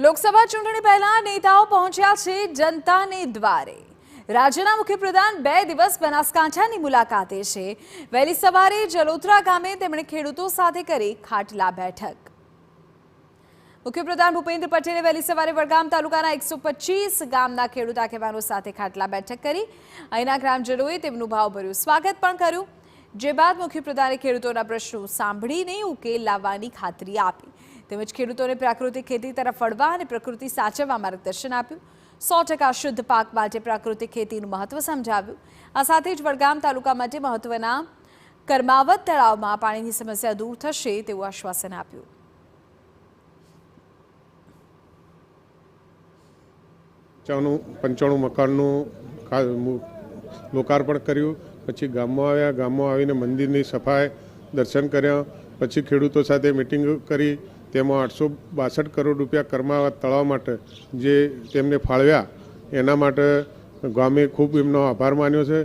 લોકસભા ચૂંટણી પહેલા નેતાઓ પહોંચ્યા છે જનતાને દ્વારે। રાજ્યના મુખ્યપ્રધાન 2 દિવસ બનાસકાંઠાની મુલાકાતે છે। વહેલી સવારે જલોત્રા ગામે તેમણે ખેડૂતો સાથે કરી ખાટલા બેઠક। મુખ્યપ્રધાન ભૂપેન્દ્ર પટેલે વહેલી સવારે વડગામ તાલુકાના 125 ગામના ખેડૂત આગેવાનો સાથે ખાટલા બેઠક કરી। અહીંના ગ્રામજનોએ તેમનું ભાવભર્યું સ્વાગત પણ કર્યું। જે બાદ મુખ્યપ્રધાને ખેડૂતોના પ્રશ્નો સાંભળીને ઉકેલ લાવવાની ખાતરી આપી। તેમજ ખેડૂતોને પ્રાકૃતિક ખેતી તરફ વળવા અને પ્રકૃતિ સાચવવા માર્ગદર્શન આપ્યું। 100% શુદ્ધ પાક માટે પ્રાકૃતિક ખેતીનું મહત્વ સમજાવ્યું। આ સાથે જ વડગામ તાલુકા માટે મહત્વના કરમાવત તળાવમાં પાણીની સમસ્યા દૂર થશે તેવું આશ્વાસન આપ્યું। 95 મકાનનું લોકાર્પણ કર્યું। પછી ગામમાં આવ્યા, ગામમાં આવીને મંદિરની સફાઈ દર્શન કર્યા। પછી ખેડૂતો સાથે મિટિંગ કરી। તેમાં 862 કરોડ રૂપિયા કરમાવત તળાવ માટે જે તેમને ફાળવ્યા એના માટે ગામે ખૂબ એમનો આભાર માન્યો છે।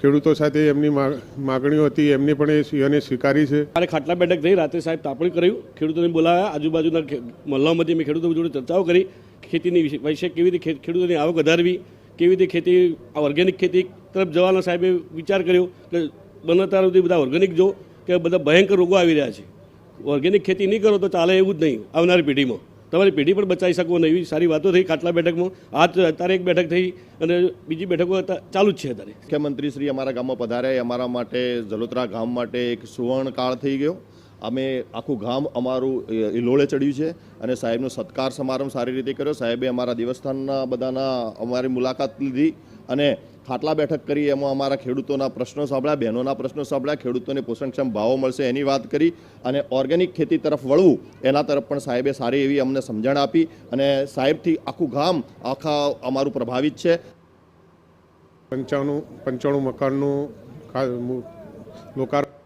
ખેડૂતો સાથે એમની માગણીઓ હતી એમની પણ એ સીઓને સ્વીકારી છે। મારે ખાટલા બેઠક થઈ, રાત્રે સાહેબ તાપણી કર્યું, ખેડૂતોને બોલાવ્યા, આજુબાજુના મહોલ્લામાંથી મેં ખેડૂતો જોડે ચર્ચાઓ કરી। ખેતીની વિશે કેવી રીતે ખેડૂતોની આવક વધારવી, કેવી રીતે ખેતી ઓર્ગેનિક ખેતી તરફ જવાનો સાહેબે વિચાર કર્યો કે બને ત્યાં સુધી બધા ઓર્ગેનિક જો કે બધા ભયંકર રોગો આવી રહ્યા છે। ઓર્ગેનિક ખેતી નહીં કરો તો ચાલે એવું જ નહીં। આવનારી પેઢીમાં તમારી પેઢી પણ બચાવી શકો ને એવી સારી વાતો થઈ ખાટલા બેઠકમાં। અત્યારે એક બેઠક થઈ અને બીજી બેઠકો ચાલુ જ છે। અત્યારે મુખ્યમંત્રી શ્રી અમારા ગામમાં પધાર્યા। અમારા માટે જલોત્રા ગામ માટે એક સુવર્ણ કાળ થઈ ગયો। અમે આખું ગામ અમારું ઇલોળે ચડ્યું છે અને સાહેબનો સત્કાર સમારંભ સારી રીતે કર્યો। સાહેબે અમારા દેવસ્થાનના બધાના અમારી મુલાકાત લીધી અને ખાટલા બેઠક કરી। એમાં અમારા ખેડૂતોના પ્રશ્નો સાંભળ્યા, બહેનોના પ્રશ્નો સાંભળ્યા, ખેડૂતોને પોષણક્ષમ ભાવો મળશે એની વાત કરી અને ઓર્ગેનિક ખેતી તરફ વળવું એના તરફ પણ સાહેબે સારી એવી અમને સમજણ આપી અને સાહેબથી આખું ગામ આખા અમારું પ્રભાવિત છે। 95 મકાનનું લોકાર્પણ।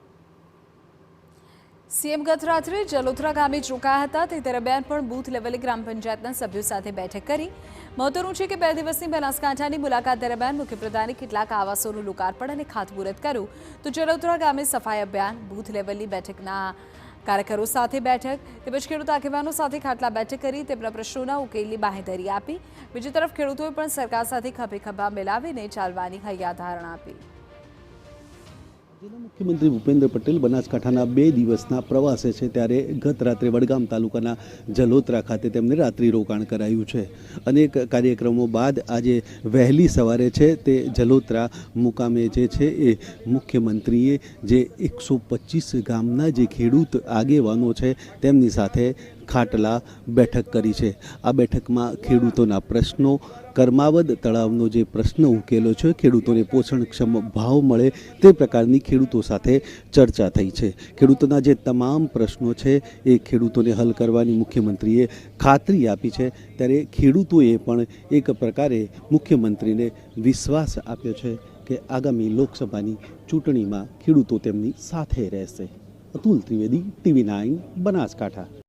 સીએમ ગત રાત્રે જલોત્રા ગામે રોકાયા હતા। તે દરમિયાન પણ બૂથ લેવલે ગ્રામ પંચાયતના સભ્યો સાથે બેઠક કરી। મહત્વનું છે કે 2 દિવસની બનાસકાંઠાની મુલાકાત દરમિયાન મુખ્યપ્રધાને કેટલાક આવાસોનું લોકાર્પણ અને ખાતમુહૂર્ત કર્યું। તો જલોત્રા ગામે સફાઈ અભિયાન, બૂથ લેવલની બેઠકના કાર્યકરો સાથે બેઠક, તેમજ ખેડૂત આગેવાનો સાથે ખાટલા બેઠક કરી તેમના પ્રશ્નોના ઉકેલની બાંહેધરી આપી। બીજી તરફ ખેડૂતોએ પણ સરકાર સાથે ખભે ખભા મિલાવીને ચાલવાની હૈયાધારણા આપી। મુખ્યમંત્રી ભૂપેન્દ્ર પટેલ બનાસકાંઠાના 2 દિવસના પ્રવાસે છે ત્યારે ગત રાત્રે વડગામ તાલુકાના જલોત્રા ખાતે તેમને રાત્રિ રોકાણ કરાયું છે। અનેક કાર્યક્રમો બાદ આજે વહેલી સવારે છે તે જલોત્રા મુકામે જે છે એ મુખ્યમંત્રીએ જે 125 ગામના જે ખેડૂત આગેવાનો છે તેમની સાથે ખાટલા બેઠક કરી છે। આ બેઠકમાં ખેડૂતોના પ્રશ્નો, કરમાવદ તળાવનો જે પ્રશ્ન ઉકેલો છે, ખેડૂતોને પોષણક્ષમ ભાવ મળે તે પ્રકારની ખેડૂતો સાથે ચર્ચા થઈ છે। ખેડૂતોના જે તમામ પ્રશ્નો છે એ ખેડૂતોને હલ કરવાની મુખ્યમંત્રીએ ખાતરી આપી છે। ત્યારે ખેડૂતોએ પણ એક પ્રકારે મુખ્યમંત્રીને વિશ્વાસ આપ્યો છે કે આગામી લોકસભાની ચૂંટણીમાં ખેડૂતો તેમની સાથે રહેશે। અતુલ ત્રિવેદી, TV9 બનાસકાંઠા।